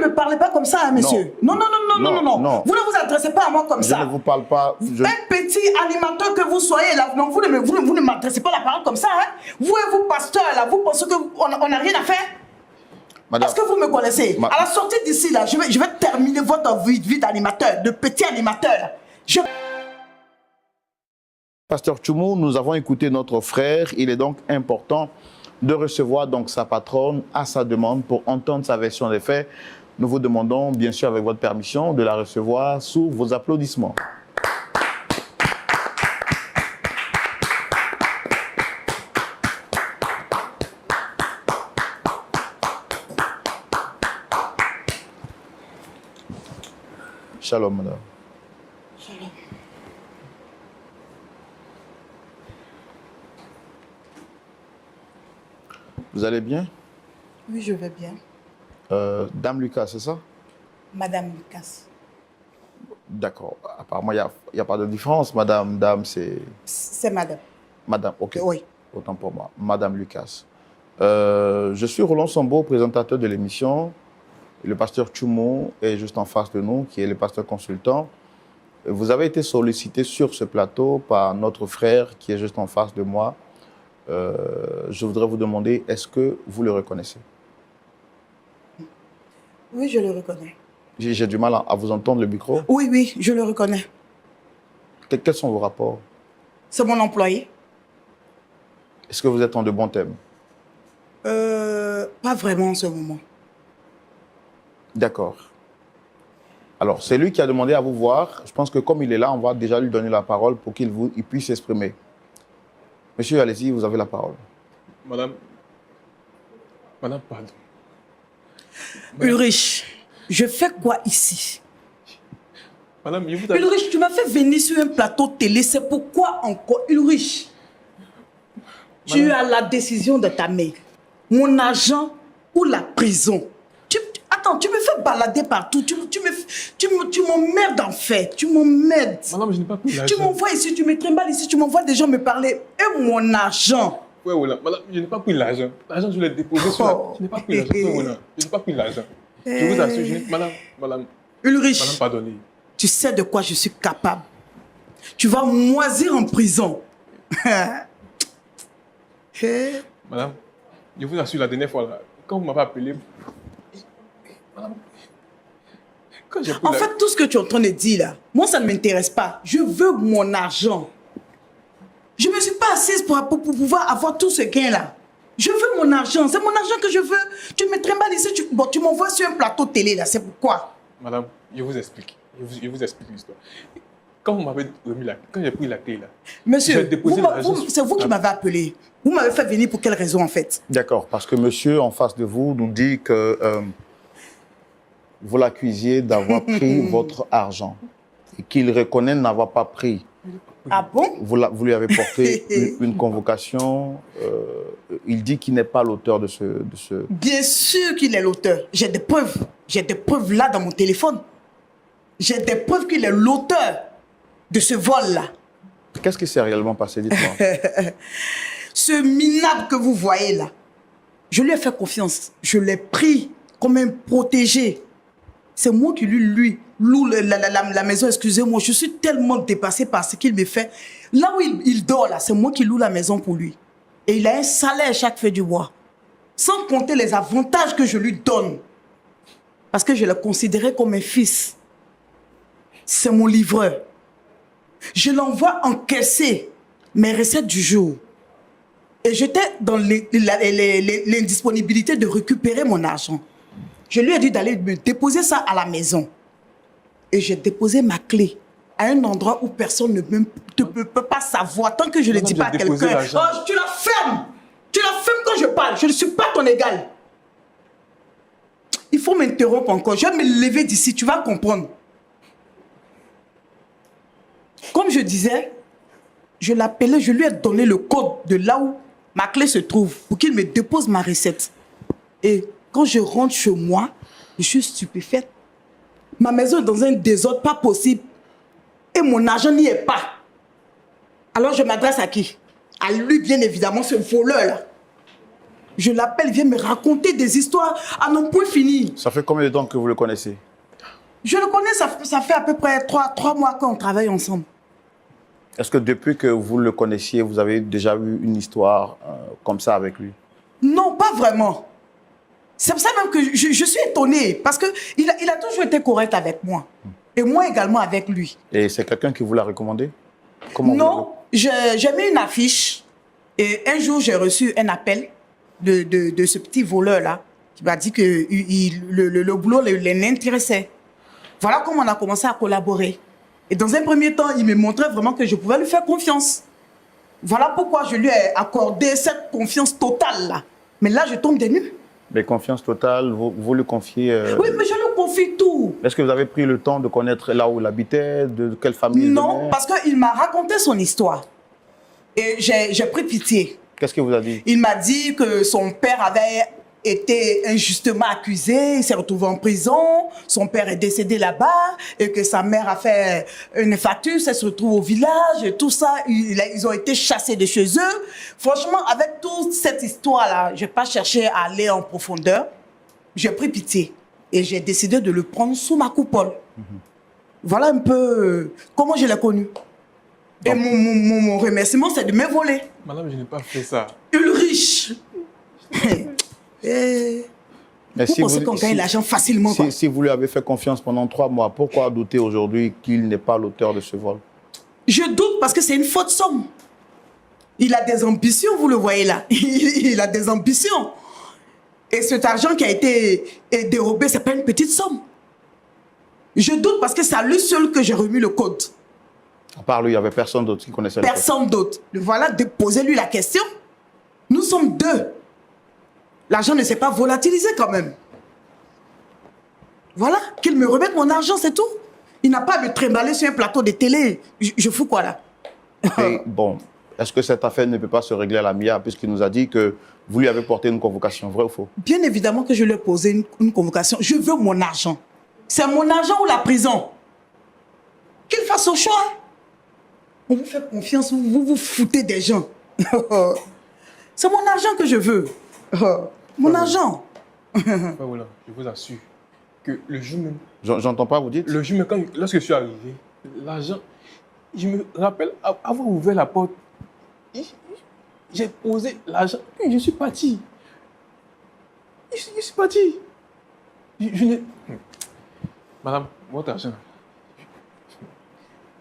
me parlez pas comme ça, hein, monsieur. Non. Non. Vous ne vous adressez pas à moi comme ça. Je ne vous parle pas. Un petit animateur que vous soyez là, non, vous ne m'adressez pas la parole comme ça. Hein. Vous et vous, pasteur, là, vous pensez qu'on n'a rien à faire? Est-ce que vous me connaissez? À la sortie d'ici, là, je vais terminer votre vie d'animateur, de petit animateur. Là. Pasteur Tchoumou, nous avons écouté notre frère. Il est donc important de recevoir donc sa patronne à sa demande pour entendre sa version des faits. Nous vous demandons, bien sûr, avec votre permission, de la recevoir sous vos applaudissements. Shalom, madame. Shalom. Vous allez bien? Oui, je vais bien. Dame Lucas, c'est ça? Madame Lucas. D'accord. Apparemment, il n'y a pas de différence. Madame, dame, c'est... C'est madame. Madame, ok. Oui. Autant pour moi. Madame Lucas. Je suis Roland Sambo, présentateur de l'émission. Le pasteur Tchoumou est juste en face de nous, qui est le pasteur consultant. Vous avez été sollicité sur ce plateau par notre frère, qui est juste en face de moi. Je voudrais vous demander, est-ce que vous le reconnaissez? Oui, je le reconnais. J'ai du mal à vous entendre, le micro. Oui, je le reconnais. Quels sont vos rapports? C'est mon employé. Est-ce que vous êtes en de bons thèmes? Pas vraiment en ce moment. D'accord. Alors, c'est lui qui a demandé à vous voir. Je pense que comme il est là, on va déjà lui donner la parole pour qu'il puisse s'exprimer. Monsieur, allez-y, vous avez la parole. Madame, pardon. Ulrich, je fais quoi ici? Madame, Ulrich, tu m'as fait venir sur un plateau télé, c'est pourquoi encore? Ulrich, tu as la décision de ta mère. Mon argent ou la prison. Attends, tu me fais balader partout, tu m'emmerdes en fait, tu m'emmerdes. Madame, je n'ai pas pris l'argent. Tu m'envoies ici, tu me trimbales ici, tu m'envoies des gens me parler. Et mon argent? Oui, madame, je n'ai pas pris l'argent. L'argent, je l'ai déposé sur la... Je n'ai pas pris l'argent. Je n'ai pas pris l'argent. Je vous assure, je n'ai... Madame... Ulrich, madame, pardonnez. Tu sais de quoi je suis capable. Tu vas moisir en prison. Madame, je vous assure, la dernière fois, là, quand vous m'avez appelé... Madame, en fait, tout ce que tu es en train de dire là, moi, ça ne m'intéresse pas. Je veux mon argent. Je ne me suis pas assise pour pouvoir avoir tout ce gain-là. Je veux mon argent. C'est mon argent que je veux. Tu me trimbales ici, tu m'envoies sur un plateau télé, là. C'est pourquoi? Madame, je vous explique. Je vous explique l'histoire. Quand vous m'avez remis quand j'ai pris la clé, là... Monsieur, c'est vous qui m'avez appelé. Vous m'avez fait venir pour quelle raison, en fait? D'accord, parce que monsieur, en face de vous, nous dit que vous l'accusiez d'avoir pris votre argent et qu'il reconnaît n'avoir pas pris. Ah bon? Vous lui avez porté une convocation. Il dit qu'il n'est pas l'auteur de ce... Bien sûr qu'il est l'auteur. J'ai des preuves. J'ai des preuves là dans mon téléphone. J'ai des preuves qu'il est l'auteur de ce vol-là. Qu'est-ce qui s'est réellement passé? Dites-moi. Ce minable que vous voyez là, je lui ai fait confiance. Je l'ai pris comme un protégé. C'est moi qui lui loue la maison, excusez-moi. Je suis tellement dépassée par ce qu'il me fait. Là où il dort, là, c'est moi qui loue la maison pour lui. Et il a un salaire chaque feu du mois. Sans compter les avantages que je lui donne. Parce que je le considérais comme un fils. C'est mon livreur. Je l'envoie encaisser mes recettes du jour. Et j'étais dans l'indisponibilité de récupérer mon argent. Je lui ai dit d'aller me déposer ça à la maison. Et j'ai déposé ma clé à un endroit où personne ne peut pas savoir. Tant que je ne le dis pas à quelqu'un, oh, tu la fermes. Tu la fermes quand je parle. Je ne suis pas ton égal. Il faut m'interrompre encore. Je vais me lever d'ici, tu vas comprendre. Comme je disais, je l'appelais, je lui ai donné le code de là où ma clé se trouve pour qu'il me dépose ma recette. Et quand je rentre chez moi, je suis stupéfaite. Ma maison est dans un désordre pas possible. Et mon argent n'y est pas. Alors je m'adresse à qui? À lui, bien évidemment, ce voleur-là. Je l'appelle, il vient me raconter des histoires à non point fini. Ça fait combien de temps que vous le connaissez? Je le connais, ça fait à peu près 3 mois qu'on travaille ensemble. Est-ce que depuis que vous le connaissiez, vous avez déjà eu une histoire comme ça avec lui? Non, pas vraiment. C'est pour ça même que je suis étonnée, parce qu'il a toujours été correct avec moi. Et moi également avec lui. Et c'est quelqu'un qui vous l'a recommandé? Non, j'ai mis une affiche. Et un jour, j'ai reçu un appel de ce petit voleur-là, qui m'a dit que le boulot l'intéressait. Voilà comment on a commencé à collaborer. Et dans un premier temps, il me montrait vraiment que je pouvais lui faire confiance. Voilà pourquoi je lui ai accordé cette confiance totale-là. Mais là, je tombe des nues. Mais confiance totale, vous lui confiez... Oui, mais je lui confie tout. Est-ce que vous avez pris le temps de connaître là où il habitait, de quelle famille il Non, venait? parce qu'il m'a raconté son histoire. Et j'ai pris pitié. Qu'est-ce qu'il vous a dit? Il m'a dit que son père avait été injustement accusé, il s'est retrouvé en prison, son père est décédé là-bas, et que sa mère a fait une infarctus, elle se retrouve au village, et tout ça, ils ont été chassés de chez eux. Franchement, avec toute cette histoire-là, je n'ai pas cherché à aller en profondeur, j'ai pris pitié, et j'ai décidé de le prendre sous ma coupole. Voilà un peu comment je l'ai connu. Et mon remerciement, c'est de me voler. Madame, je n'ai pas fait ça. Ulrich. Mais Vous pensez qu'on gagne l'argent facilement, quoi. Si vous lui avez fait confiance pendant 3 mois, pourquoi douter aujourd'hui qu'il n'est pas l'auteur de ce vol? Je doute parce que c'est une faute somme. Il a des ambitions, vous le voyez là. Il a des ambitions. Et cet argent qui a été dérobé, ce n'est pas une petite somme. Je doute parce que c'est à lui seul que j'ai remis le code. À part lui, il n'y avait personne d'autre qui connaissait le code. Personne d'autre. Voilà, posez-lui la question. Nous sommes 2. L'argent ne s'est pas volatilisé quand même. Voilà, qu'il me remette mon argent, c'est tout. Il n'a pas à me trimballer sur un plateau de télé. Je fous quoi là? Et bon, est-ce que cette affaire ne peut pas se régler à l'amiable puisqu'il nous a dit que vous lui avez porté une convocation, vrai ou faux? Bien évidemment que je lui ai posé une convocation. Je veux mon argent. C'est mon argent ou la prison? Qu'il fasse son choix. On vous fait confiance, vous vous foutez des gens. C'est mon argent que je veux. Mon argent. Voilà, je vous assure que le jour même... J'entends pas, vous dites? Le jour même, lorsque je suis arrivé, l'argent... Je me rappelle avoir ouvert la porte. J'ai posé l'argent et je suis parti. Je suis parti. Je n'ai... Madame, votre argent...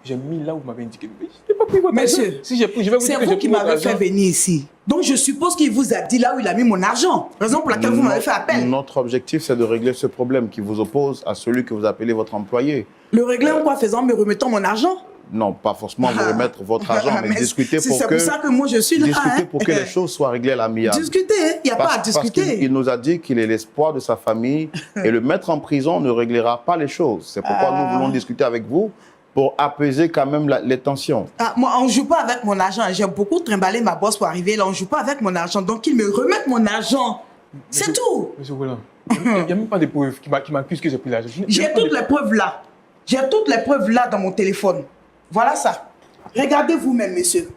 J'ai mis là où vous m'avez indiqué. Je n'ai pas pris votre argent. Monsieur, si j'ai pris, je vais vous dire que c'est vous qui m'avez fait venir ici. Donc je suppose qu'il vous a dit là où il a mis mon argent. Raison pour laquelle vous m'avez fait appel. Notre objectif, c'est de régler ce problème qui vous oppose à celui que vous appelez votre employé. Le régler en quoi? Faisant me remettant mon argent? Non, pas forcément vous remettre votre argent, mais discuter pour que... C'est pour ça que moi je suis là. Discuter pour que les choses soient réglées à l'amiable. Discuter, il n'y a pas à discuter. Parce qu'il nous a dit qu'il est l'espoir de sa famille et le mettre en prison ne réglera pas les choses. C'est pourquoi nous voulons discuter avec vous pour apaiser quand même les tensions. Moi, on ne joue pas avec mon argent. J'ai beaucoup trimballé ma bosse pour arriver là. On ne joue pas avec mon argent. Donc, qu'il me remette mon argent. C'est tout. Monsieur Roland, il n'y a même pas de preuves qui m'accusent que j'ai pris l'argent. J'ai toutes les preuves là. J'ai toutes les preuves là dans mon téléphone. Voilà ça. Regardez vous-même, monsieur.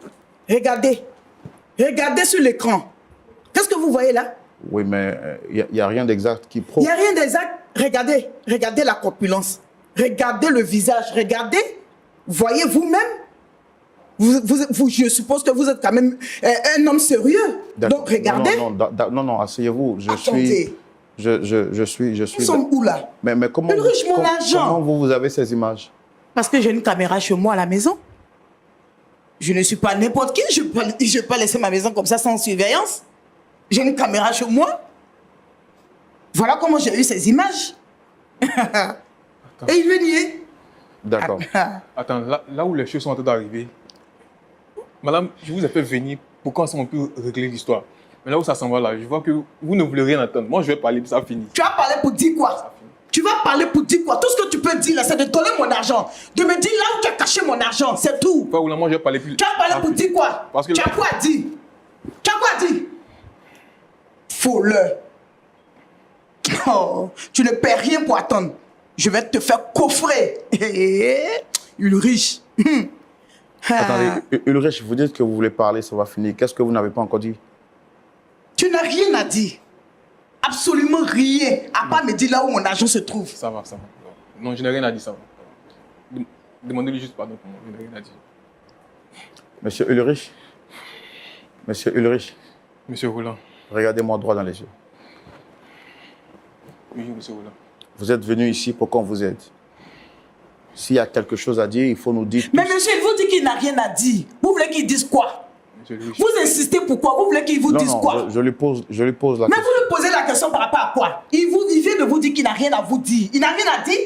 Regardez. Regardez sur l'écran. Qu'est-ce que vous voyez là? Oui, mais il n'y a rien d'exact qui prouve. Il n'y a rien d'exact. Regardez. Regardez la corpulence. Regardez le visage. Regardez. Voyez vous-même. Je suppose que vous êtes quand même un homme sérieux. Donc, regardez. Non, asseyez-vous. Attendez. Je suis... Ils sont où là? Mais comment, Ulrich, mon argent. Comment vous avez ces images? Parce que j'ai une caméra chez moi à la maison. Je ne suis pas n'importe qui. Je ne peux pas laisser ma maison comme ça sans surveillance. J'ai une caméra chez moi. Voilà comment j'ai eu ces images. Et il veut nier. D'accord. Attends, là où les choses sont en train d'arriver, madame, je vous ai fait venir pour qu'on puisse régler l'histoire. Mais là où ça s'en va là, je vois que vous ne voulez rien entendre. Moi, je vais parler, puis ça finit. Tu vas parler pour dire quoi? Tu vas parler pour dire quoi? Tout ce que tu peux dire là, c'est de donner mon argent. De me dire là où tu as caché mon argent, c'est tout. Pas où là, moi, je vais parler plus. Tu vas parler pour dire quoi? Parce que tu as quoi à dire? Tu as quoi à dire? Voleur. Oh, tu ne paies rien pour attendre. Je vais te faire coffrer. Ulrich. Attendez, Ulrich, vous dites que vous voulez parler, ça va finir. Qu'est-ce que vous n'avez pas encore dit? Tu n'as rien à dire. Absolument rien. À part me dire là où mon argent se trouve. Ça va, ça va. Non, je n'ai rien à dire, ça va. Demandez-lui juste pardon pour moi, je n'ai rien à dire. Monsieur Ulrich. Monsieur Ulrich. Monsieur Roland. Regardez-moi droit dans les yeux. Oui, monsieur Roland. Vous êtes venu ici pour qu'on vous aide. S'il y a quelque chose à dire, il faut nous dire. Mais monsieur, il vous dit qu'il n'a rien à dire. Vous voulez qu'il dise quoi? Vous insistez pourquoi? Vous voulez qu'il vous dise quoi? Je lui pose la Mais question. vous lui posez la question par rapport à quoi? Il vient de vous dire qu'il n'a rien à vous dire. Il n'a rien à dire.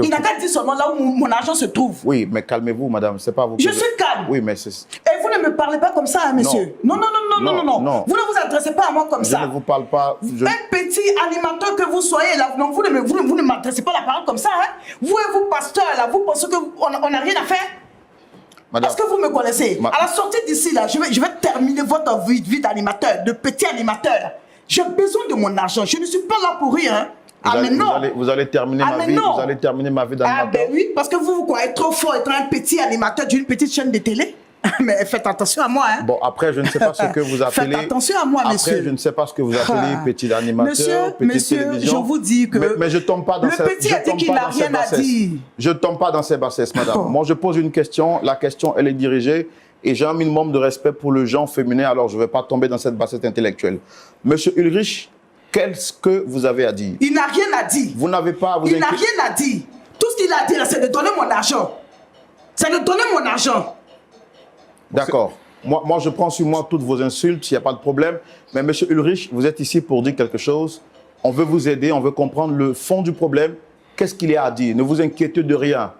Il n'a qu'à dire seulement là où mon argent se trouve. Oui, mais calmez-vous, madame. C'est pas vous. Je suis calme. Oui, mais c'est... Et vous ne me parlez pas comme ça, hein, monsieur. Non. Vous ne vous adressez pas à moi comme ça. Je ne vous parle pas. Un petit animateur que vous soyez là, non, vous ne m'adressez pas la parole comme ça. Hein. Vous et vous, pasteur, là, vous pensez qu'on n'a rien à faire? Madame, est-ce que vous me connaissez? À la sortie d'ici, là, je vais terminer votre vie d'animateur, de petit animateur. Là. J'ai besoin de mon argent. Je ne suis pas là pour rien. Hein. Mais non. Vous allez terminer ma vie. Vous allez terminer ma vie d'animateur. Ah ben oui, parce que vous croyez trop fort être un petit animateur d'une petite chaîne de télé. Mais faites attention à moi. Hein. Bon, après, je ne sais pas ce que vous appelez. Faites attention à moi, monsieur. Après, je ne sais pas ce que vous appelez petit animateur, petite télévision. Je vous dis que... Mais je ne tombe pas dans ces bassesses. Le petit a dit qu'il n'a rien à dire. Je ne tombe pas dans ces bassesses, madame. Oh. Moi, je pose une question. La question, elle est dirigée. Et j'ai un minimum de respect pour le genre féminin, alors je ne vais pas tomber dans cette bassesse intellectuelle. Monsieur Ulrich, qu'est-ce que vous avez à dire? Il n'a rien à dire. Vous n'avez pas à vous Il n'a rien à dire. Tout ce qu'il a à dire, c'est de donner mon argent. C'est de donner mon argent. D'accord. Moi, je prends sur moi toutes vos insultes, il n'y a pas de problème. Mais monsieur Ulrich, vous êtes ici pour dire quelque chose. On veut vous aider, on veut comprendre le fond du problème. Qu'est-ce qu'il y a à dire? Ne vous inquiétez de rien.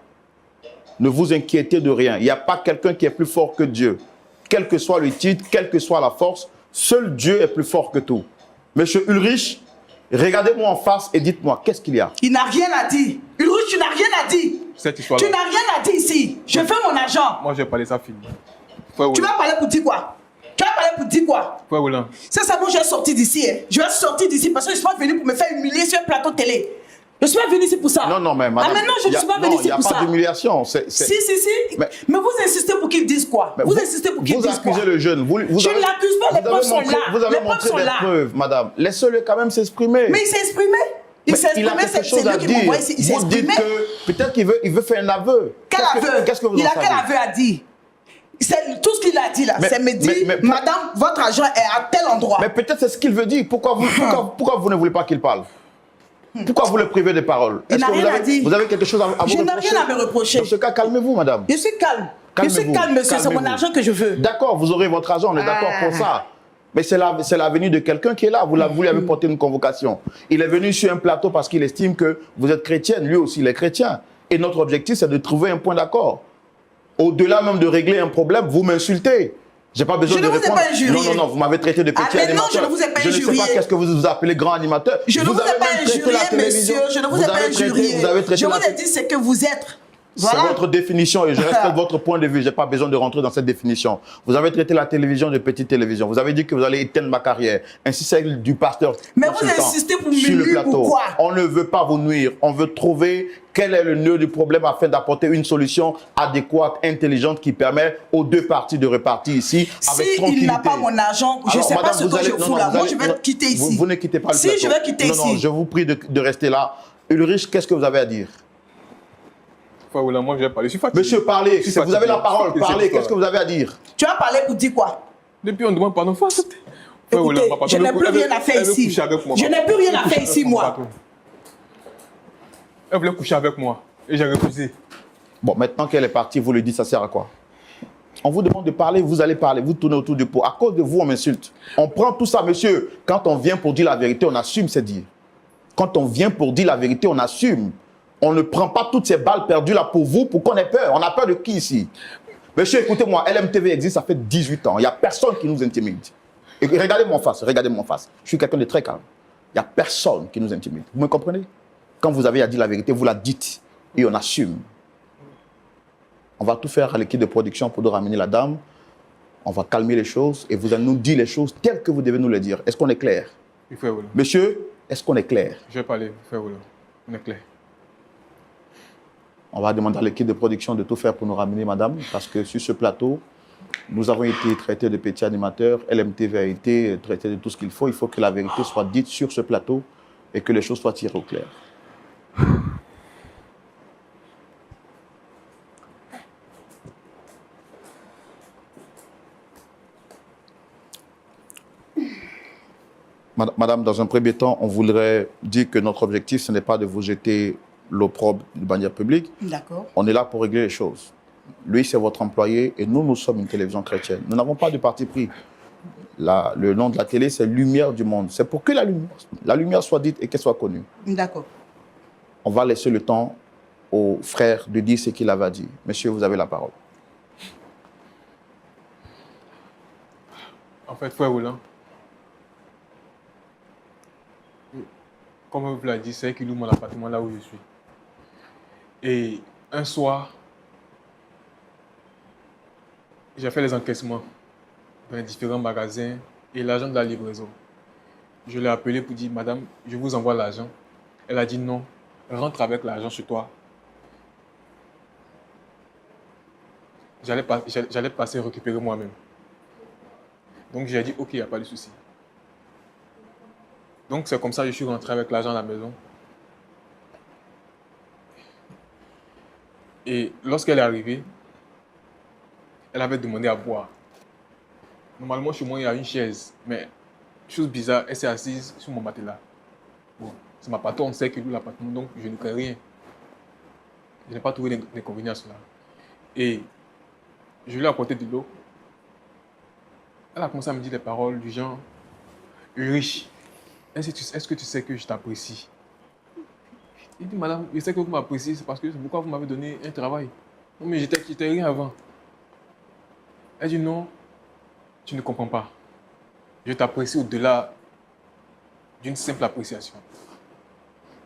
Ne vous inquiétez de rien. Il n'y a pas quelqu'un qui est plus fort que Dieu. Quel que soit le titre, quelle que soit la force, seul Dieu est plus fort que tout. Monsieur Ulrich, regardez-moi en face et dites-moi, qu'est-ce qu'il y a? Il n'a rien à dire. Ulrich, tu n'as rien à dire. Cette histoire-là. Tu n'as rien à dire ici. Je fais mon argent. Moi, je vais parler ça, fille. Tu vas parler pour dire quoi? Tu vas parler pour dire quoi? Ouais, Roland. C'est ça, bon, je vais sortir d'ici. Hein. Je vais sortir d'ici parce que je suis pas venu pour me faire humilier sur un plateau de télé. Je suis pas venu ici pour ça. Non, mais madame. Ah, mais non, je ne suis pas venu ici pour ça. Il n'y a pas d'humiliation. Si. Mais vous insistez pour qu'ils disent quoi? Vous insistez pour qu'ils disent quoi? Vous accusez le jeune. Je ne l'accuse pas, les preuves sont là. Vous avez montré des preuves, madame. Laissez-le quand même s'exprimer. Mais il s'est exprimé. Il s'est exprimé, c'est lui qui m'envoie ici. Il s'est exprimé. Vous dites que peut-être qu'il veut faire un aveu. Quel aveu? Qu'est-ce que vous en savez? Il a quel aveu à dire? Tout ce qu'il a dit là, c'est me dire, madame, votre argent est à tel endroit. Mais peut-être c'est ce qu'il veut dire. Pourquoi vous ne voulez pas qu'il parle? Pourquoi vous le privez des paroles? Il n'a rien à dire. Vous avez quelque chose à vous reprocher? Je n'ai rien à me reprocher. Dans ce cas, calmez-vous, madame. Je suis calme. Je suis calme, monsieur. C'est mon argent que je veux. D'accord, vous aurez votre argent, on est d'accord pour ça. Mais c'est la venue de quelqu'un qui est là. Vous lui avez porté une convocation. Il est venu sur un plateau parce qu'il estime que vous êtes chrétienne. Lui aussi, il est chrétien. Et notre objectif, c'est de trouver un point d'accord. Au-delà même de régler un problème, vous m'insultez. J'ai pas besoin de répondre. Je ne vous ai pas injurié. Non, vous m'avez traité de petit animateur. Non, je ne vous ai pas injurié. Je ne sais pas qu'est-ce que vous appelez grand animateur. Je ne vous ai pas injurié, monsieur. Je ne vous ai pas injurié. Je vous ai dit ce que vous êtes. Voilà. C'est votre définition et je respecte votre point de vue. Je n'ai pas besoin de rentrer dans cette définition. Vous avez traité la télévision de petite télévision. Vous avez dit que vous allez éteindre ma carrière. Ainsi, c'est du pasteur. Mais vous insistez pour me nuire ou quoi? On ne veut pas vous nuire. On veut trouver quel est le nœud du problème afin d'apporter une solution adéquate, intelligente qui permet aux deux parties de repartir ici avec tranquillité. S'il n'a pas mon argent, je ne sais pas ce que je fous là. Moi, je vais quitter ici. Vous ne quittez pas le plateau. Si, je vais quitter ici. Non, je vous prie de rester là. Ulrich, qu'est-ce que vous avez à dire? Moi, je vais parler. Je suis fatigué. Monsieur, parlez. Vous avez la parole. Parlez. Qu'est-ce que vous avez à dire? Tu vas parler pour dire quoi? Depuis, on demande pardon. Écoutez, je n'ai plus rien à faire ici. Je n'ai plus rien à faire ici, moi. Elle voulait coucher avec moi. Et j'ai refusé. Bon, maintenant qu'elle est partie, vous lui dites, ça sert à quoi? On vous demande de parler, vous allez parler, vous tournez autour du pot. À cause de vous, on m'insulte. On prend tout ça, monsieur. Quand on vient pour dire la vérité, on assume, c'est dire. Quand on vient pour dire la vérité, on assume. On ne prend pas toutes ces balles perdues là pour vous, pour qu'on ait peur. On a peur de qui ici? Monsieur, écoutez-moi, LMTV existe, ça fait 18 ans. Il n'y a personne qui nous intimide. Et regardez-moi en face, regardez-moi en face. Je suis quelqu'un de très calme. Il n'y a personne qui nous intimide. Vous me comprenez? Quand vous avez à dire la vérité, vous la dites. Et on assume. On va tout faire à l'équipe de production pour nous ramener la dame. On va calmer les choses et vous allez nous dire les choses telles que vous devez nous les dire. Est-ce qu'on est clair? Monsieur, est-ce qu'on est clair? Je vais parler, on est clair. On va demander à l'équipe de production de tout faire pour nous ramener madame, parce que sur ce plateau, Nous avons été traités de petits animateurs. LMTV a été traité de tout ce qu'il faut. Il faut que la vérité soit dite sur ce plateau et que les choses soient tirées au clair. Madame, dans un premier temps, on voudrait dire que notre objectif, ce n'est pas de vous jeter l'opprobre de manière publique. D'accord. On est là pour régler les choses. Lui, c'est votre employé et nous, nous sommes une télévision chrétienne. Nous n'avons pas de parti pris. Le nom de la télé, c'est Lumière du monde. C'est pour que la lumière soit dite et qu'elle soit connue. D'accord. On va laisser le temps au frère de dire ce qu'il avait dit. Monsieur, vous avez la parole. En fait, frère Roland, comme vous l'avez dit, c'est qu'il loue mon appartement là où je suis. Et un soir, j'ai fait les encaissements dans les différents magasins et l'agent de la livraison. Je l'ai appelé pour dire, madame, je vous envoie l'argent. Elle a dit non, rentre avec l'argent chez toi. J'allais passer récupérer moi-même. Donc j'ai dit, ok, il n'y a pas de souci. Donc c'est comme ça que je suis rentré avec l'argent à la maison. Et lorsqu'elle est arrivée, elle avait demandé à boire. Normalement, chez moi, il y a une chaise. Mais, chose bizarre, elle s'est assise sur mon matelas. Bon, c'est ma patronne, sait qu'il loue l'appartement, donc je ne crains rien. Je n'ai pas trouvé d'inconvénient à cela. Et je lui ai apporté de l'eau. Elle a commencé à me dire des paroles du genre « Riche, est-ce que tu sais que je t'apprécie ?» Il dit « Madame, je sais que vous m'appréciez, c'est parce que c'est pourquoi vous m'avez donné un travail. Non, mais j'étais rien avant. » Elle dit « Non, tu ne comprends pas. Je t'apprécie au-delà d'une simple appréciation. »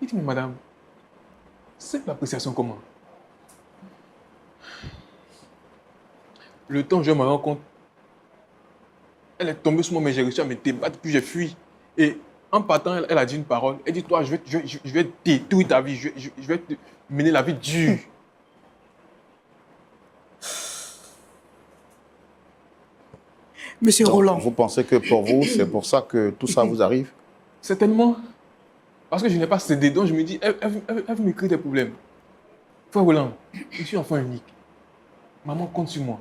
Il dit « Mais madame, simple appréciation comment ?» Le temps où je me rends compte, elle est tombée sur moi, mais j'ai réussi à me débattre, puis j'ai fui. Et en partant, elle a dit une parole. Elle dit, toi, je vais détruire ta vie, je vais te mener la vie dure. Monsieur Donc, Roland. vous pensez que pour vous, c'est pour ça que tout ça vous arrive? Certainement. Parce que je n'ai pas cédé, donc je me dis, elle veut me créer des problèmes. Frère Roland, je suis enfant unique. Maman compte sur moi.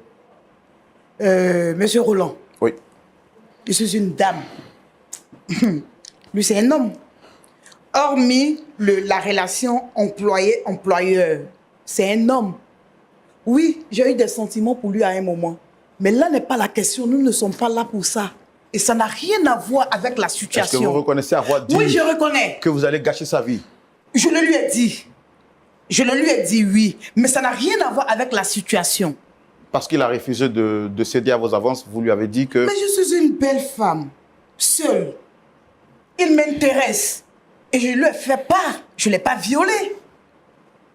Monsieur Roland. Oui. Je suis une dame. Lui, c'est un homme. Hormis la relation employé-employeur, c'est un homme. Oui, j'ai eu des sentiments pour lui à un moment. Mais là n'est pas la question. Nous ne sommes pas là pour ça. Et ça n'a rien à voir avec la situation. Est-ce que vous reconnaissez avoir dit oui, je reconnais. que vous allez gâcher sa vie? Je le lui ai dit. Je le lui ai dit, oui. Mais ça n'a rien à voir avec la situation. Parce qu'il a refusé de céder à vos avances, vous lui avez dit que... Mais je suis une belle femme, seule. Il m'intéresse. Et je lui ai fait part. Je ne l'ai pas violée.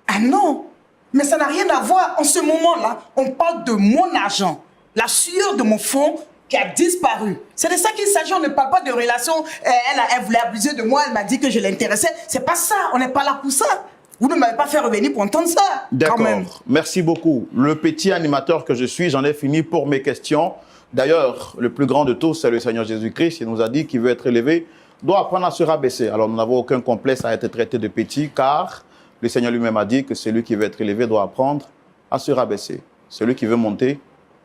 Ah non. Mais ça n'a rien à voir. En ce moment-là, on parle de mon argent. La sueur de mon front qui a disparu. C'est de ça qu'il s'agit. On ne parle pas de relation. Elle voulait abuser de moi. Elle m'a dit que je l'intéressais. C'est pas ça. On n'est pas là pour ça. Vous ne m'avez pas fait revenir pour entendre ça. D'accord. Merci beaucoup. Le petit animateur que je suis, j'en ai fini pour mes questions. D'ailleurs, le plus grand de tous, c'est le Seigneur Jésus-Christ. Il nous a dit qu'il veut être élevé, doit apprendre à se rabaisser. Alors, nous n'avons aucun complexe à être traité de petit, car le Seigneur lui-même a dit que celui qui veut être élevé doit apprendre à se rabaisser. Celui qui veut monter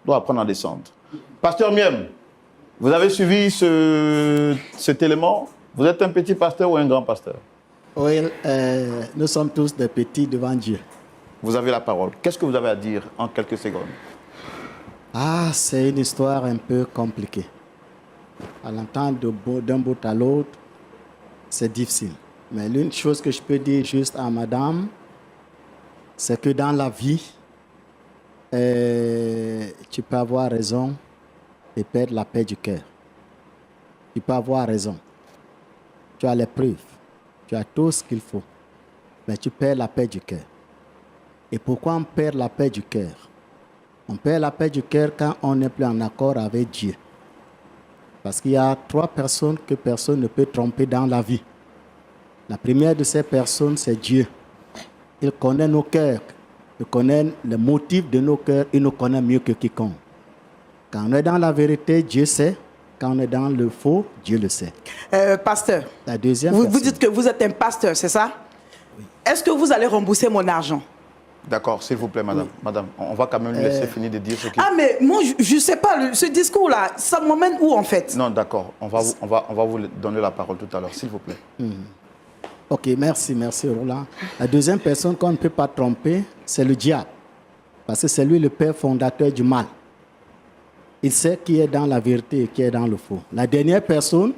doit apprendre à descendre. Pasteur Miem, vous avez suivi cet élément? Vous êtes un petit pasteur ou un grand pasteur? Oui, nous sommes tous des petits devant Dieu. Vous avez la parole. Qu'est-ce que vous avez à dire en quelques secondes? Ah, c'est une histoire un peu compliquée. À l'entendre d'un bout à l'autre, c'est difficile. Mais l'une chose que je peux dire juste à madame, c'est que dans la vie, tu peux avoir raison et perdre la paix du cœur. Tu peux avoir raison. Tu as les preuves. Tu as tout ce qu'il faut. Mais tu perds la paix du cœur. Et pourquoi on perd la paix du cœur? On perd la paix du cœur quand on n'est plus en accord avec Dieu. Parce qu'il y a 3 personnes que personne ne peut tromper dans la vie. La première de ces personnes, c'est Dieu. Il connaît nos cœurs. Il connaît le motif de nos cœurs. Il nous connaît mieux que quiconque. Quand on est dans la vérité, Dieu sait. Quand on est dans le faux, Dieu le sait. Pasteur, La deuxième vous personne. dites que vous êtes un pasteur, c'est ça? Est-ce que vous allez rembourser mon argent? D'accord, s'il vous plaît, madame. Madame, on va quand même lui laisser finir de dire ce qu'il... Ah, mais moi, je ne sais pas, ce discours-là, ça m'emmène où, en fait? Non, d'accord, on va vous donner la parole tout à l'heure, s'il vous plaît. Ok, merci Roland. La deuxième personne qu'on ne peut pas tromper, c'est le diable. Parce que c'est lui le père fondateur du mal. Il sait qui est dans la vérité et qui est dans le faux. La dernière personne,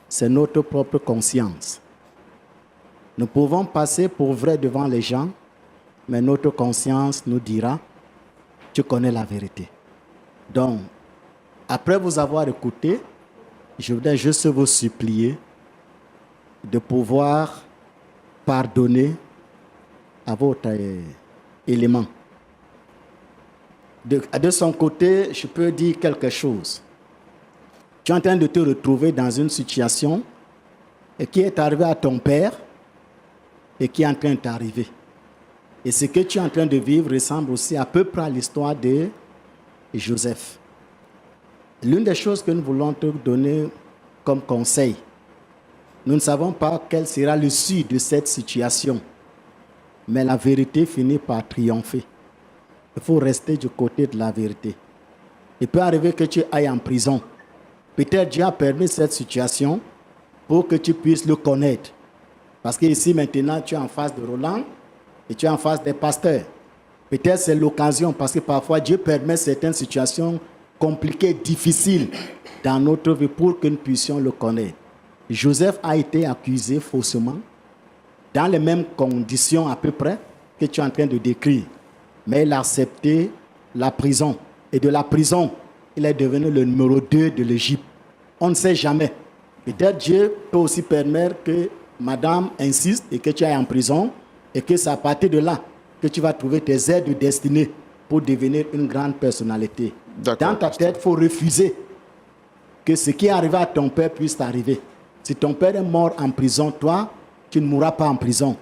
c'est notre propre conscience. Nous pouvons passer pour vrai devant les gens, mais notre conscience nous dira, tu connais la vérité. Donc, après vous avoir écouté, je voudrais juste vous supplier de pouvoir pardonner à votre élément. De son côté, je peux dire quelque chose. Tu es en train de te retrouver dans une situation qui est arrivée à ton père et qui est en train de t'arriver. Et ce que tu es en train de vivre ressemble aussi à peu près à l'histoire de Joseph. L'une des choses que nous voulons te donner comme conseil, nous ne savons pas quelle sera l'issue de cette situation, mais la vérité finit par triompher. Il faut rester du côté de la vérité. Il peut arriver que tu ailles en prison. Peut-être Dieu a permis cette situation pour que tu puisses le connaître. Parce que ici maintenant, tu es en face de Roland et tu es en face des pasteurs. Peut-être c'est l'occasion, parce que parfois Dieu permet certaines situations compliquées, difficiles dans notre vie pour que nous puissions le connaître. Joseph a été accusé faussement, dans les mêmes conditions à peu près que tu es en train de décrire. Mais il a accepté la prison. Et de la prison, il est devenu le numéro 2 de l'Égypte. On ne sait jamais. Peut-être Dieu peut aussi permettre que madame insiste et que tu ailles en prison et que c'est à partir de là que tu vas trouver tes aides de destinée pour devenir une grande personnalité. Dans ta tête, il faut refuser que ce qui est arrivé à ton père puisse t'arriver. Si ton père est mort en prison, toi, tu ne mourras pas en prison.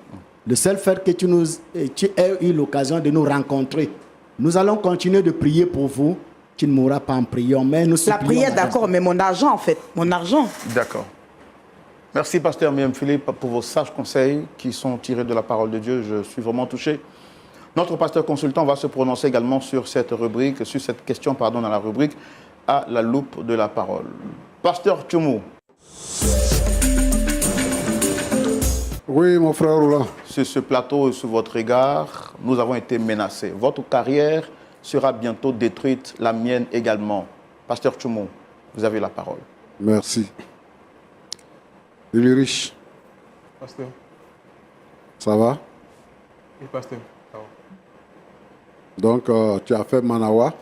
Le seul fait que tu aies eu l'occasion de nous rencontrer, nous allons continuer de prier pour vous. Tu ne mourras pas en priant, mais nous La prière, d'accord, mais mon argent, en fait, mon argent. D'accord. Merci, pasteur Myriam Philippe, pour vos sages conseils qui sont tirés de la parole de Dieu. Je suis vraiment touché. Notre pasteur consultant va se prononcer également sur cette rubrique, sur cette question, pardon, dans la rubrique à la loupe de la parole. Pasteur Tchoumou. Oui, mon frère Roland. Sur ce plateau et sur votre égard, nous avons été menacés. Votre carrière sera bientôt détruite, la mienne également. Pasteur Tchoumou, vous avez la parole. Merci. Ulrich, Pasteur. ça va? Oui, pasteur. Ça va. Donc, tu as fait Manawa,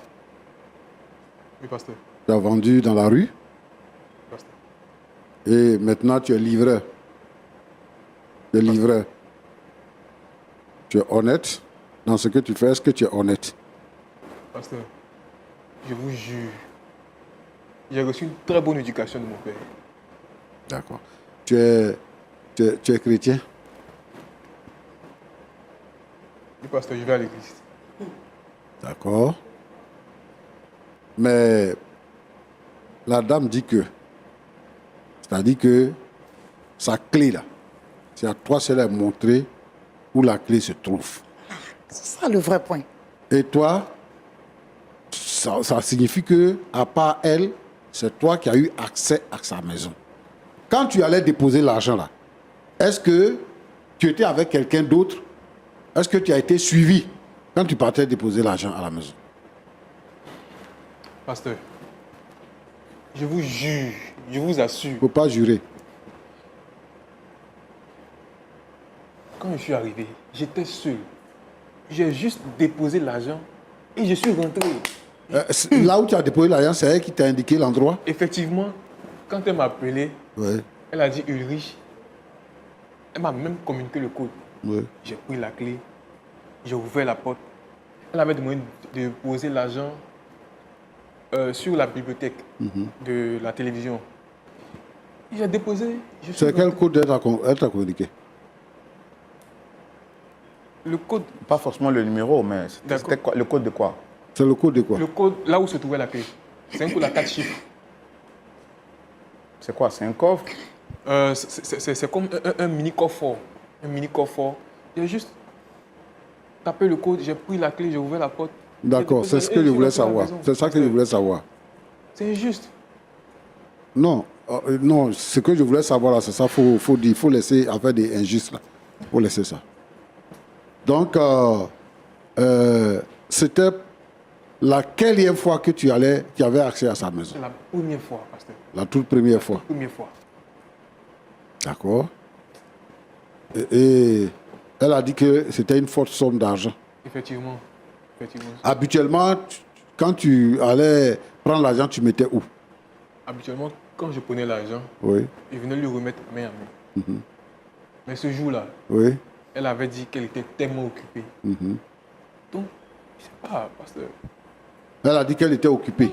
Oui, pasteur. tu as vendu dans la rue Pasteur. et maintenant tu es livreur. Tu es livreur. Tu es honnête dans ce que tu fais. Est-ce que tu es honnête? Pasteur, je vous jure, j'ai reçu une très bonne éducation de mon père. D'accord. Tu es chrétien? Oui, pasteur, je vais à l'église. D'accord. Mais la dame dit que, c'est-à-dire que sa clé là, c'est à toi seul à montrer où la clé se trouve. C'est ça le vrai point. Et toi, ça signifie que, à part elle, c'est toi qui as eu accès à sa maison. Quand tu allais déposer l'argent là, est-ce que tu étais avec quelqu'un d'autre? Est-ce que tu as été suivi quand tu partais déposer l'argent à la maison? Pasteur, je vous jure, je vous assure, Il ne faut pas jurer. quand je suis arrivé, j'étais seul. J'ai juste déposé l'argent et je suis rentré. Là où tu as déposé l'argent, c'est elle qui t'a indiqué l'endroit? Effectivement, quand elle m'a appelé, Oui. elle a dit Ulrich. Elle m'a même communiqué le code. Oui. J'ai pris la clé, j'ai ouvert la porte. Elle avait demandé de poser l'argent sur la bibliothèque de la télévision. J'ai déposé. C'est quel code elle t'a communiqué? Le code. Pas forcément le numéro, mais c'était D'accord. quoi, le code de quoi? C'est le code de quoi? Le code, là où se trouvait la clé. C'est un code à 4 chiffres. C'est quoi? C'est un coffre? C'est comme un mini coffre fort. Un mini coffre fort. J'ai juste tapé le code, j'ai pris la clé, j'ai ouvert la porte. D'accord, c'est ce que je voulais savoir. C'est ça que je voulais savoir. C'est injuste. Non, non, ce que je voulais savoir là, c'est ça, faut dire, faut laisser affaire des injustes là. Faut laisser ça. Donc, c'était laquelle fois que tu avais accès à sa maison? C'est la première fois, pasteur. La toute première fois. Première fois. D'accord. Et elle a dit que c'était une forte somme d'argent. Effectivement. Effectivement. Habituellement, quand tu allais prendre l'argent, tu mettais où? Habituellement, quand je prenais l'argent, Oui, je venais lui remettre main à main. Mais ce jour-là, oui. elle avait dit qu'elle était tellement occupée. Donc, je sais pas, pasteur. Elle a dit qu'elle était occupée.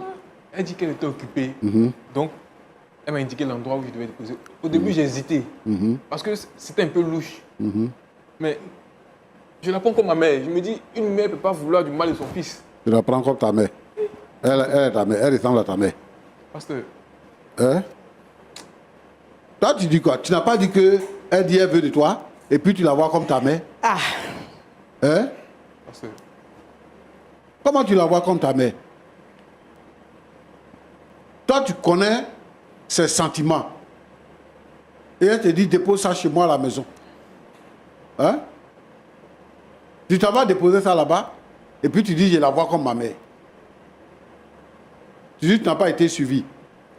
Elle dit qu'elle était occupée. Donc, elle m'a indiqué l'endroit où je devais déposer. Au début, j'ai hésité. Parce que c'était un peu louche. Mais je la prends comme ma mère. Je me dis, une mère ne peut pas vouloir du mal de son fils. Tu la prends comme ta mère. Elle est ta mère. Elle ressemble à ta mère. Pasteur, Hein? Toi, tu dis quoi? Tu n'as pas dit qu'elle dit qu'elle veut de toi et puis tu la vois comme ta mère? Ah, Hein? pasteur, Comment tu la vois comme ta mère? Toi, tu connais ses sentiments. Et elle te dit, dépose ça chez moi à la maison. Hein? Tu t'en vas déposer ça là-bas et puis tu dis, je la vois comme ma mère. Tu dis, tu n'as pas été suivi.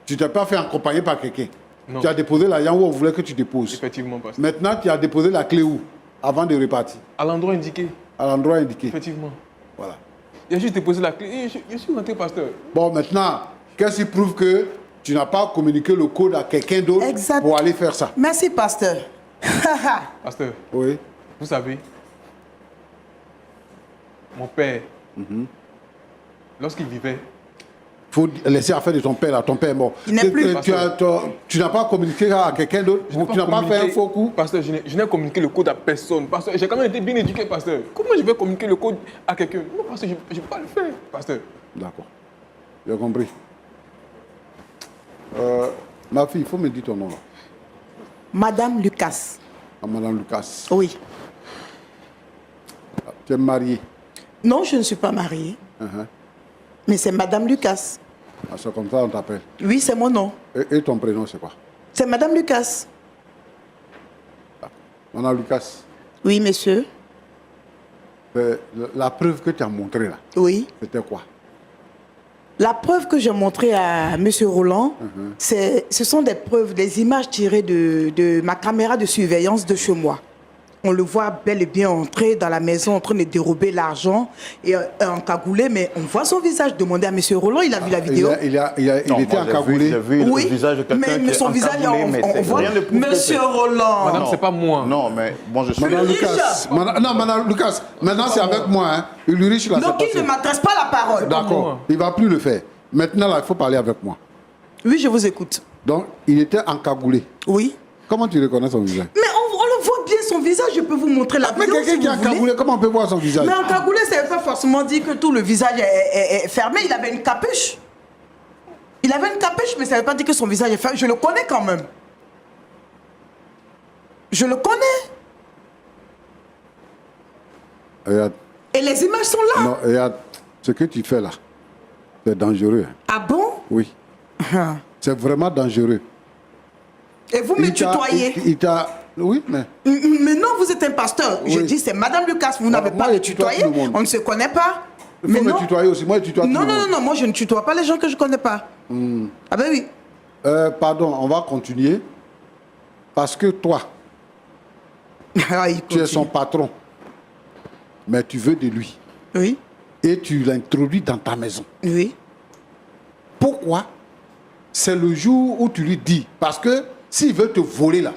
Tu ne t'es pas fait accompagner par quelqu'un. Non. Tu as déposé l'argent où on voulait que tu déposes. effectivement, pasteur. Maintenant, tu as déposé la clé où? Avant de repartir. À l'endroit indiqué, À l'endroit indiqué. effectivement. Voilà. Il a juste déposé la clé et je suis rentré, pasteur. Bon, maintenant, qu'est-ce qui prouve que tu n'as pas communiqué le code à quelqu'un d'autre Exact. pour aller faire ça? merci, pasteur. Pasteur, Oui. vous savez, mon père, lorsqu'il vivait, Il faut laisser affaire de ton père, là. Ton père est mort. Il n'est plus. Tu n'as pas communiqué à quelqu'un d'autre? je n'ai Tu n'as pas fait un communiqué- faux coup? Pasteur, je n'ai communiqué le code à personne. Pasteur, j'ai quand même été bien éduqué, pasteur. Comment je vais communiquer le code à quelqu'un? Non, pasteur, je ne peux pas le faire, pasteur. D'accord. J'ai compris. Ma fille, il faut me dire ton nom, là. Madame Lucas. À Madame Lucas. Oui. Tu es mariée. Non, je ne suis pas mariée. Mais c'est Madame Lucas. Ah, c'est comme ça on t'appelle. Oui, c'est mon nom. Et ton prénom, c'est quoi? C'est Madame Lucas. Madame Lucas, Oui, monsieur. la preuve que tu as montrée, là, Oui. c'était quoi? La preuve que j'ai montrée à monsieur Roland, ce sont des preuves, des images tirées de ma caméra de surveillance de chez moi. On le voit bel et bien entrer dans la maison en train de dérober l'argent et encagoulé, mais on voit son visage. Demandez à monsieur Roland, il a vu la vidéo. Il Non, était moi, encagoulé. J'ai vu Oui, le visage de quelqu'un mais qui son est visage, encagoulé, mais on c'est- voit. rien ne prouve que Monsieur c'est- Roland. Madame, Non. c'est pas moi. Non, mais bon, je suis... Madame riche. Lucas, non, Madame Lucas, maintenant c'est avec moi. Hein. Ulrich, là, Donc c'est il ne passé. m'adresse pas la parole. D'accord, moi. il ne va plus le faire. Maintenant, là, il faut parler avec moi. Oui, je vous écoute. Donc, il était encagoulé. Oui. Comment tu reconnais son visage? Mais on le voit bien son visage, je peux vous montrer la Mais vidéo quelqu'un si qui est vous voulez. encagoulé, comment on peut voir son visage? Mais encagoulé, ça ne veut pas forcément dire que tout le visage est fermé. Il avait une capuche. Il avait une capuche, mais ça ne veut pas dire que son visage est fermé. Je le connais quand même. Je le connais. Regarde, Et les images sont là. non, regarde, ce que tu fais là, c'est dangereux. Hein. Ah bon? Oui, c'est vraiment dangereux. Et vous me Il t'a- tutoyez. il t'a... Oui, mais... Mais non, vous êtes un pasteur. Je Oui. dis, c'est Madame Lucas. Vous n'avez Moi, pas je de tutoie tutoyer. tout le monde. On ne se connaît pas. Il faut Mais me non. tutoyer aussi. Moi, je tutoie tout Non, le non, monde. non, non, moi je ne tutoie pas les gens que je ne connais pas. Ah ben oui. Pardon, on va continuer. Parce que toi, Ah, il tu es continue. son patron. Mais tu veux de lui. Oui, Et tu l'introduis dans ta maison. oui. Pourquoi? C'est le jour où tu lui dis. Parce que s'il veut te voler là,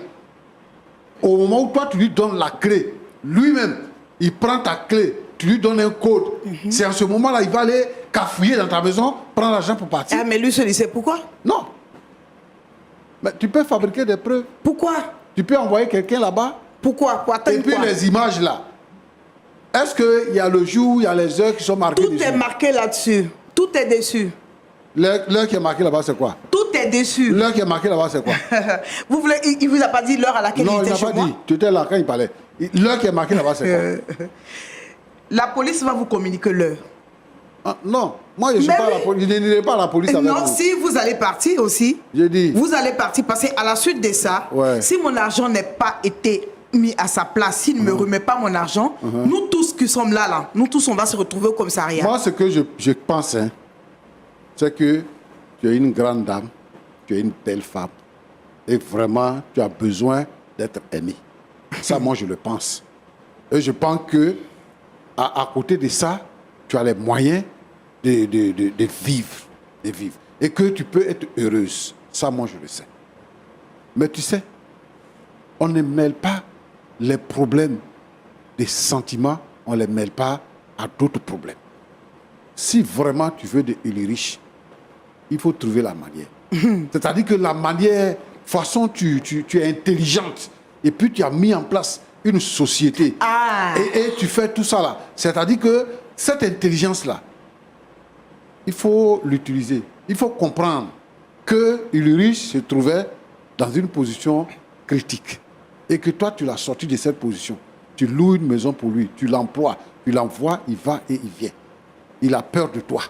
au moment où toi tu lui donnes la clé, lui-même, il prend ta clé, tu lui donnes un code. C'est en ce moment-là, il va aller cafouiller dans ta maison, prendre l'argent pour partir. Ah, mais lui, il sait pourquoi? Non. Mais tu peux fabriquer des preuves. Pourquoi? Tu peux envoyer quelqu'un là-bas. Pourquoi? Pour Et atteindre puis quoi? les images là. Est-ce qu'il y a le jour, il y a les heures qui sont marquées Tout dessus? est marqué là-dessus. Tout est dessus. L'heure qui est marquée là-bas, c'est quoi? Tout est dessus. L'heure qui est marquée là-bas, c'est quoi? Vous voulez, il vous a pas dit l'heure à laquelle Non, il il était n'a chez pas moi? dit. Tu étais là quand il parlait. L'heure qui est marquée là-bas, c'est quoi? La police va vous communiquer l'heure. Ah, non, moi je ne suis Mais pas à la oui. police. Je n'irai pas à la police avec Non, vous. si vous allez partir aussi, J'ai dit. vous allez partir parce qu'à la suite de ça, Ouais. si mon argent n'est pas été mis à sa place, s'il ne me remet pas mon argent, nous tous qui sommes là, nous tous, on va se retrouver au commissariat. Moi, ce que je pense, hein, c'est que tu es une grande dame, tu es une belle femme, et vraiment, tu as besoin d'être aimée. Ça, moi, je le pense. Et je pense que à côté de ça, tu as les moyens de vivre, de vivre. Et que tu peux être heureuse. Ça, moi, je le sais. Mais tu sais, on ne mêle pas les problèmes des sentiments, on ne les mêle pas à d'autres problèmes. Si vraiment tu veux des riches, il faut trouver la manière. C'est-à-dire que la manière, de toute façon, tu es intelligente. Et puis tu as mis en place une société. Ah. Et tu fais tout ça là. C'est-à-dire que cette intelligence-là, il faut l'utiliser. Il faut comprendre que Ulrich se trouvait dans une position critique. Et que toi, tu l'as sorti de cette position. Tu loues une maison pour lui, tu l'emploies, tu l'envoies, il va et il vient. Il a peur de toi.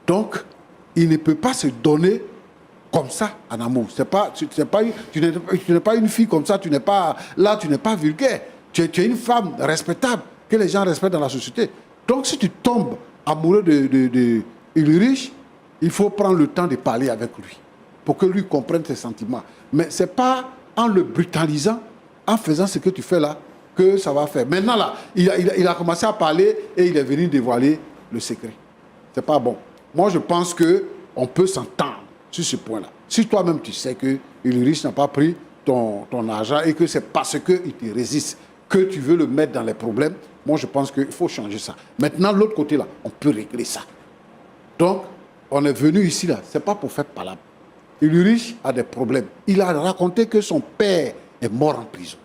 Donc, il ne peut pas se donner comme ça en amour. Tu n'es pas une fille comme ça, tu n'es pas vulgaire. Tu es une femme respectable, que les gens respectent dans la société. Donc, si tu tombes amoureux de Ulrich, il faut prendre le temps de parler avec lui pour que lui comprenne ses sentiments. Mais ce n'est pas en le brutalisant, en faisant ce que tu fais là, que ça va faire. Maintenant, là, il a commencé à parler et il est venu dévoiler le secret. Ce n'est pas bon. Moi, je pense qu'on peut s'entendre sur ce point-là. Si toi-même, tu sais que Ulrich n'a pas pris ton argent et que c'est parce qu'il te résiste que tu veux le mettre dans les problèmes, moi, je pense qu'il faut changer ça. Maintenant, l'autre côté, là, on peut régler ça. Donc, on est venu ici, là, ce n'est pas pour faire palabre. Ulrich a des problèmes. Il a raconté que son père est mort en prison.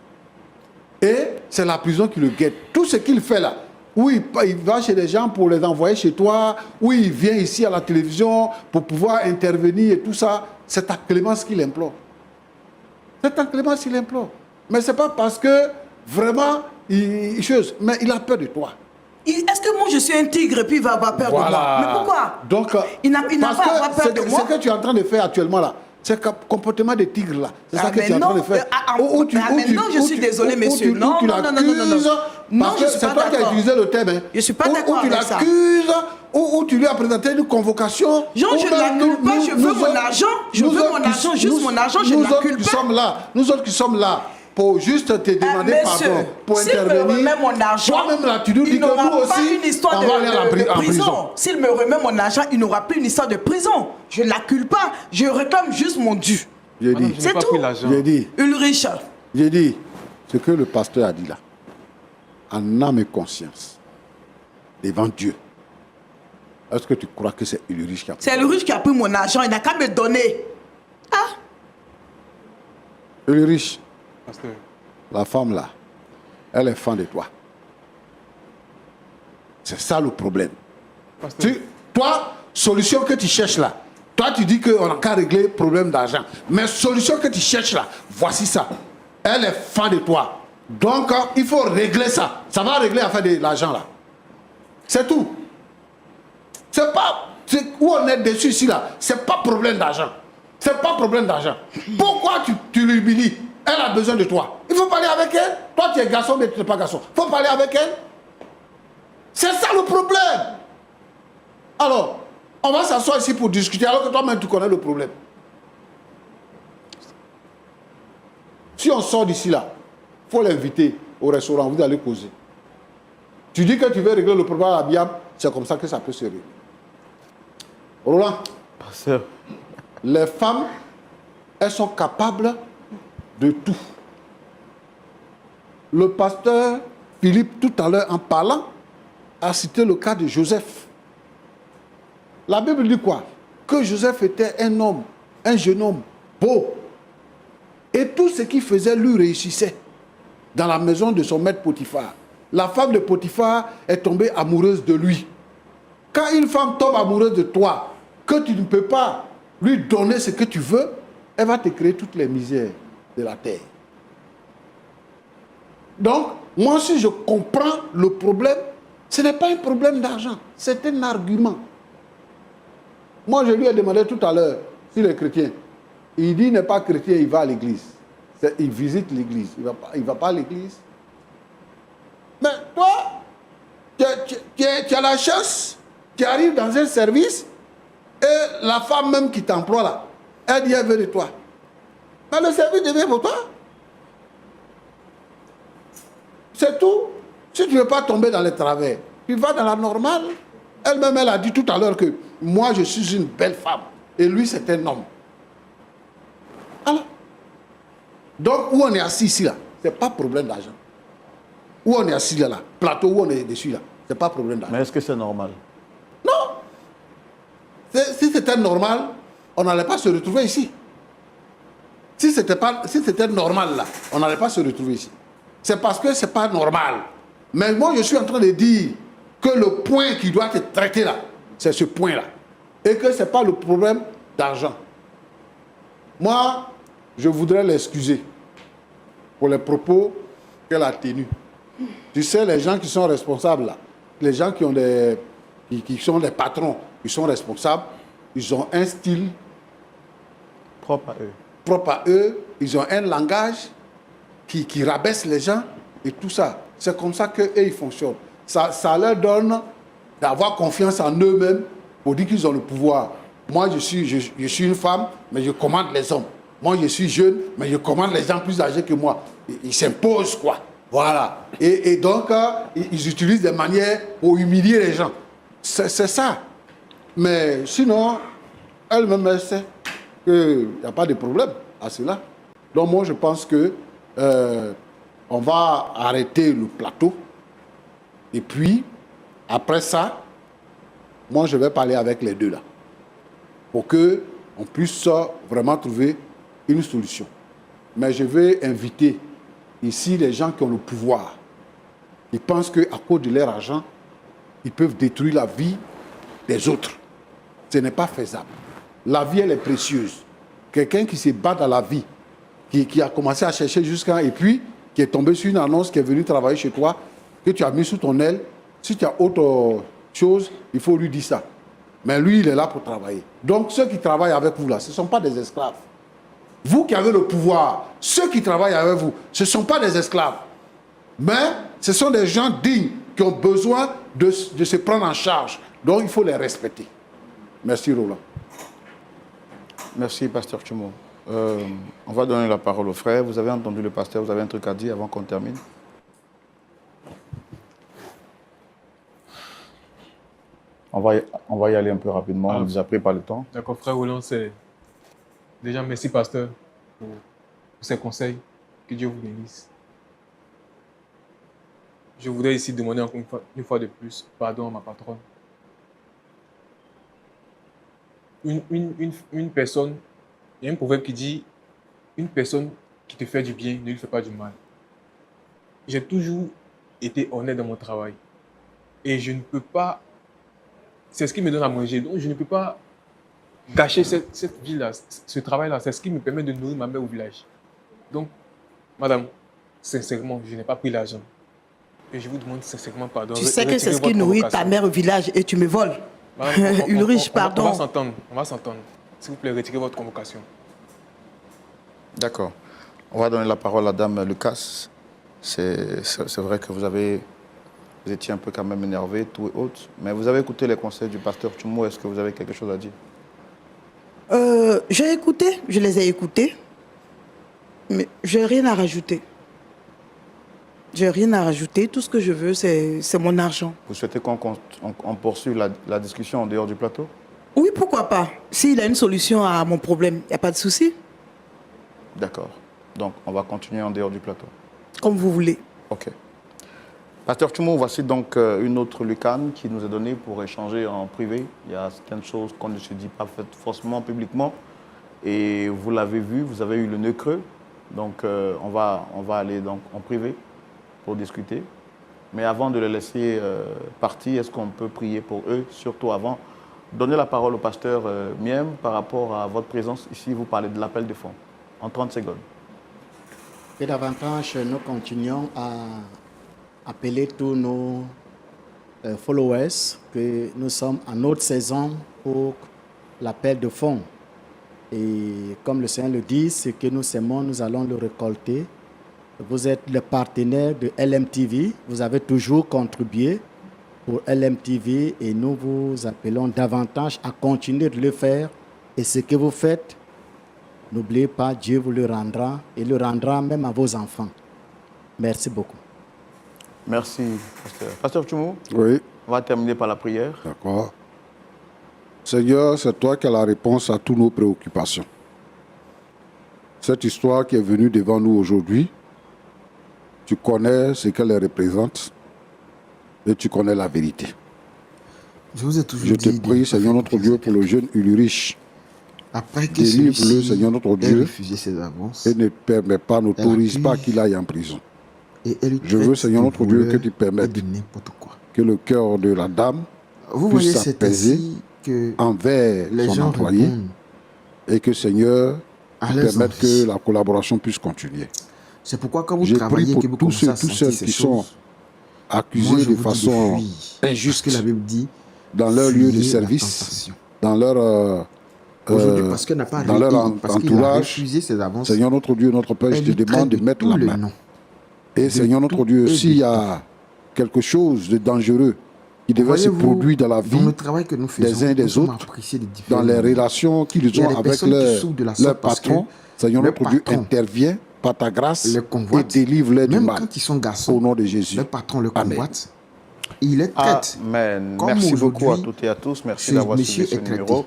Et c'est la prison qui le guette. Tout ce qu'il fait là, où il va chez les gens pour les envoyer chez toi, où il vient ici à la télévision pour pouvoir intervenir et tout ça, c'est ta clémence qu'il implore. C'est ta clémence qu'il implore. Mais ce n'est pas parce que vraiment, mais il a peur de toi. Est-ce que moi je suis un tigre et puis il va avoir peur de moi? Mais pourquoi? Donc, il n'a pas à avoir peur de moi. Ce que tu es en train de faire actuellement là, c'est le comportement des tigres là. C'est ça que tu es en train de faire. Non, je suis désolé, monsieur. Non, tu l'accuses. Non, je suis c'est pas toi qui as d'accord. utilisé le thème. Je suis pas d'accord avec ça. Où tu l'accuses, où tu lui as présenté une convocation. Jean, je ne l'accule pas, je veux mon argent. Je veux mon argent, juste mon argent, je ne l'accule pas. Nous autres qui sommes là, pour juste te demander pardon, pour intervenir. S'il me remet mon argent, toi-même là, tu nous dis il que n'aura nous pas aussi, une histoire on va aller en de prison. prison. S'il me remet mon argent, il n'aura plus une histoire de prison. Je ne l'accule pas, je réclame juste mon dû. J'ai dit, C'est tout. j'ai dit, Ulrich. j'ai dit, ce que le pasteur a dit là, en âme et conscience, devant Dieu, est-ce que tu crois que c'est Ulrich qui a pris? C'est Ulrich qui a pris mon argent, il n'a qu'à me donner. Ah, Ulrich, Pasteur. la femme là, elle est fan de toi. C'est ça le problème. Pasteur. Toi, solution que tu cherches là, toi tu dis qu'on n'a qu'à régler le problème d'argent. Mais solution que tu cherches là, voici ça. Elle est fan de toi. Donc, il faut régler ça. Ça va régler l'affaire de l'argent là. C'est tout. C'est pas... où on est dessus ici là, c'est pas problème d'argent. C'est pas problème d'argent. Pourquoi tu l'humilies? Elle a besoin de toi. Il faut parler avec elle. Toi, tu es garçon, mais tu n'es pas garçon. Il faut parler avec elle. C'est ça le problème. Alors, on va s'asseoir ici pour discuter, alors que toi-même, tu connais le problème. Si on sort d'ici là, il faut l'inviter au restaurant, vous allez causer. Tu dis que tu veux régler le problème à Biam, c'est comme ça que ça peut se régler. Roland, Pasteur. les femmes, elles sont capables de tout. Le pasteur Philippe, tout à l'heure, en parlant, a cité le cas de Joseph. La Bible dit quoi? Que Joseph était un homme, un jeune homme beau. Et tout ce qu'il faisait lui réussissait dans la maison de son maître Potiphar. la femme de Potiphar est tombée amoureuse de lui. Quand une femme tombe amoureuse de toi, que tu ne peux pas lui donner ce que tu veux, elle va te créer toutes les misères de la terre. Donc, moi, si je comprends le problème, ce n'est pas un problème d'argent, c'est un argument. Moi, je lui ai demandé tout à l'heure s'il est chrétien. Il dit qu'il n'est pas chrétien, il va à l'église. Il visite l'église, il va pas à l'église. Mais toi, tu as la chance, tu arrives dans un service et la femme même qui t'emploie là, elle dit elle veut de toi. Mais le service devient pour toi. C'est tout. Si tu ne veux pas tomber dans les travers, tu vas dans la normale. Elle-même, elle a dit tout à l'heure que moi, je suis une belle femme et lui, c'est un homme. Alors, donc, où on est assis ici, là, ce n'est pas problème d'argent. Où on est assis là, plateau où on est dessus, là, ce n'est pas problème d'argent. Mais est-ce que c'est normal? Non. Si c'était normal, on n'allait pas se retrouver ici. Si c'était normal, là, on n'allait pas se retrouver ici. C'est parce que ce n'est pas normal. Mais moi, je suis en train de dire que le point qui doit être traité là, c'est ce point-là. Et que ce n'est pas le problème d'argent. Moi, je voudrais l'excuser pour les propos qu'elle a tenus. Tu sais, les gens qui sont responsables là, les gens qui sont des patrons, qui sont responsables, ils ont un style Propre à eux. propre à eux, ils ont un langage qui rabaisse les gens et tout ça. C'est comme ça qu'eux, ils fonctionnent. Ça leur donne d'avoir confiance en eux-mêmes pour dire qu'ils ont le pouvoir. Moi, je suis une femme, mais je commande les hommes. Moi, je suis jeune, mais je commande les gens plus âgés que moi. Ils s'imposent, quoi. Voilà. Et donc, ils utilisent des manières pour humilier les gens. C'est ça. Mais sinon, elle-même, elle sait qu'il n'y a pas de problème à cela. Donc, moi, je pense que on va arrêter le plateau. Et puis, après ça, moi, je vais parler avec les deux là. Pour qu'on puisse vraiment trouver une solution. Mais je vais inviter ici les gens qui ont le pouvoir. Ils pensent qu'à cause de leur argent, ils peuvent détruire la vie des autres. Ce n'est pas faisable. La vie, elle est précieuse. Quelqu'un qui se bat dans la vie, qui a commencé à chercher jusqu'à... Et puis, qui est tombé sur une annonce, qui est venu travailler chez toi, que tu as mis sous ton aile. Si tu as autre chose, il faut lui dire ça. Mais lui, il est là pour travailler. Donc, ceux qui travaillent avec vous là, ce ne sont pas des esclaves. Vous qui avez le pouvoir, ceux qui travaillent avec vous, ce ne sont pas des esclaves. Mais ce sont des gens dignes qui ont besoin de se prendre en charge. Donc, il faut les respecter. Merci, Roland. Merci, pasteur Tchumo. On va donner la parole aux frères. Vous avez entendu le pasteur, vous avez un truc à dire avant qu'on termine? On va y aller un peu rapidement, on nous a pris par le temps. D'accord, frère Roland, c'est... Déjà, merci, pasteur, pour ces conseils. Que Dieu vous bénisse. Je voudrais ici demander encore une fois de plus pardon à ma patronne. Une personne, il y a un proverbe qui dit, une personne qui te fait du bien ne lui fait pas du mal. J'ai toujours été honnête dans mon travail. Et je ne peux pas... C'est ce qui me donne à manger. Donc, je ne peux pas gâcher cette vie-là, ce travail-là. C'est ce qui me permet de nourrir ma mère au village. Donc, madame, sincèrement, je n'ai pas pris l'argent. Et je vous demande sincèrement pardon. Tu sais que c'est ce qui nourrit ta mère au village et tu me voles. Ulrich, pardon. On va s'entendre. S'il vous plaît, retirez votre convocation. D'accord. On va donner la parole à Dame Lucas. C'est vrai que vous étiez un peu quand même énervé, tout et autres. Mais vous avez écouté les conseils du pasteur Tchumo. Est-ce que vous avez quelque chose à dire? J'ai écouté, je les ai écoutés. Mais je n'ai rien à rajouter. Je n'ai rien à rajouter. Tout ce que je veux, c'est mon argent. Vous souhaitez qu'on poursuive la discussion en dehors du plateau? Oui, pourquoi pas. S'il a une solution à mon problème, il n'y a pas de souci. D'accord. Donc, on va continuer en dehors du plateau. Comme vous voulez. OK. Pasteur Tchumo, voici donc une autre lucane qui nous est donnée pour échanger en privé. Il y a certaines choses qu'on ne se dit pas forcément publiquement. Et vous l'avez vu, vous avez eu le nœud creux. Donc, on va aller donc en privé pour discuter. Mais avant de les laisser partir, est-ce qu'on peut prier pour eux, surtout avant? Donnez la parole au pasteur Miem par rapport à votre présence ici. Vous parlez de l'appel de fonds. En 30 secondes. Et davantage, nous continuons à appeler tous nos followers que nous sommes en autre saison pour l'appel de fonds. Et comme le Seigneur le dit, ce que nous semons, nous allons le récolter. Vous êtes le partenaire de LMTV. Vous avez toujours contribué pour LMTV et nous vous appelons davantage à continuer de le faire. Et ce que vous faites, n'oubliez pas, Dieu vous le rendra et le rendra même à vos enfants. Merci beaucoup. Merci, pasteur. Pasteur Tchoumou, Oui, on va terminer par la prière. d'accord. Seigneur, c'est toi qui as la réponse à toutes nos préoccupations. Cette histoire qui est venue devant nous aujourd'hui, tu connais ce qu'elle représente et tu connais la vérité. Je vous ai toujours Je te dit prie, Seigneur notre Dieu, pour le jeune Ulrich. Après que Délivre-le, celui-ci Seigneur notre ait Dieu, refusé ses avances, et ne permets pas, n'autorise Elle pas accuse. qu'il aille en prison. et elle lui Je veux, traite Seigneur de notre Dieu, que voleur tu et permettes de n'importe quoi. que le cœur de la dame Vous puisse voyez, c'est s'apaiser ainsi que envers les son gens employé répondent et que, Seigneur, à tu leurs permettes envies. que la collaboration puisse continuer. C'est pourquoi quand vous J'ai travaillez, pris pour que vous tous commencez ceux, à tous sentir ceux ces qui sont choses, moi, accusés je de vous dis de façon fuir. injuste Parce que la Bible dit, dans leur lieu de fuyez la service, tentation. dans leur, Aujourd'hui, parce qu'elle n'a pas dans leur parce qu'il a entourage, refusé ses avances, Seigneur notre Dieu, notre Père, je elle te lui demande traite de mettre la tous les main. noms. Et de Seigneur notre tout Dieu, et s'il de y a quelque chose de dangereux qui devait se Voyez-vous, produire dans la dans vie le travail que nous faisons, des uns et nous des sommes autres, appréciés de différents dans les moments. relations qu'ils Il y a ont des avec personnes qui leur, souffrent de la leur sorte parce patron, que Seigneur le notre Dieu patron intervient par ta grâce le et convoite, délivre-les du même mal. quand ils sont Au garçons, nom de Jésus. le patron le Amen. convoite, il les traite. Amen. Comme Merci beaucoup à aujourd'hui, toutes et à tous. Merci ce d'avoir monsieur suivi ce est traité. numéro.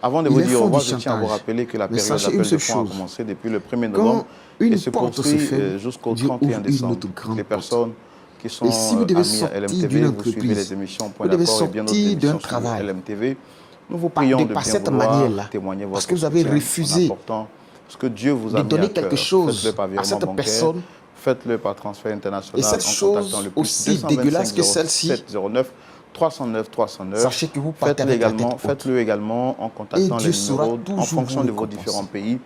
Avant de Ils vous les dire au font revoir, du je tiens à vous chantage. rappeler que la Mais période sachez d'appel une de seule fonds a chose. commencé depuis le 1er Quand novembre et une se porte se poursuit ferme, jusqu'au Dieu 31 ouvre une décembre. autre grande Les porte. personnes qui sont Et si vous devez amies à sortir LMTV, d'une vous suivez entreprise, les émissions Point vous devez d'accord et bien d'autres sortir émissions d'un sur travail, LMTV. Nous vous prions de par bien cette vouloir manière-là, témoigner parce votre que vous avez soutien refusé en apportant ce que Dieu vous a de mis donner à cœur. quelque chose Faites-le par à virement cette bancaire. personne. Faites-le par transfert international Et cette en contactant chose le plus aussi 225 dégueulasse que celle-ci, 0709 309 309. sachez que vous partez Faites-le avec la également, tête haute. faites-le également en contactant Et Dieu les sera numéros en toujours fonction vous de vos récompenser. différents pays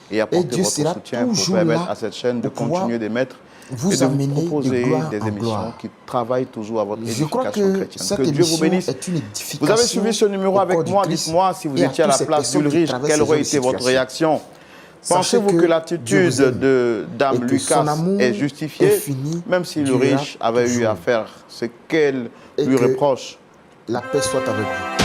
et apportez Dieu votre sera soutien pour toujours permettre là à cette chaîne de pour pouvoir continuer d'émettre vous et de vous amener de proposer gloire des en émissions gloire. qui travaillent toujours à votre Je crois édification que chrétienne. cette Que Dieu vous émission bénisse. est une édification. Vous avez suivi ce numéro au avec corps du moi. Christ Dites-moi si vous et à étiez à toutes la ces place personnes qui d'Ulrich, traversent quelle ce aurait genre de été votre situation. réaction? Sachez Pensez-vous que Dieu l'attitude vous aime de et Dame que son Lucas amour est justifiée, infini même si durera Ulrich avait eu toujours. à faire ce qu'elle Et lui que reproche? la paix soit avec vous.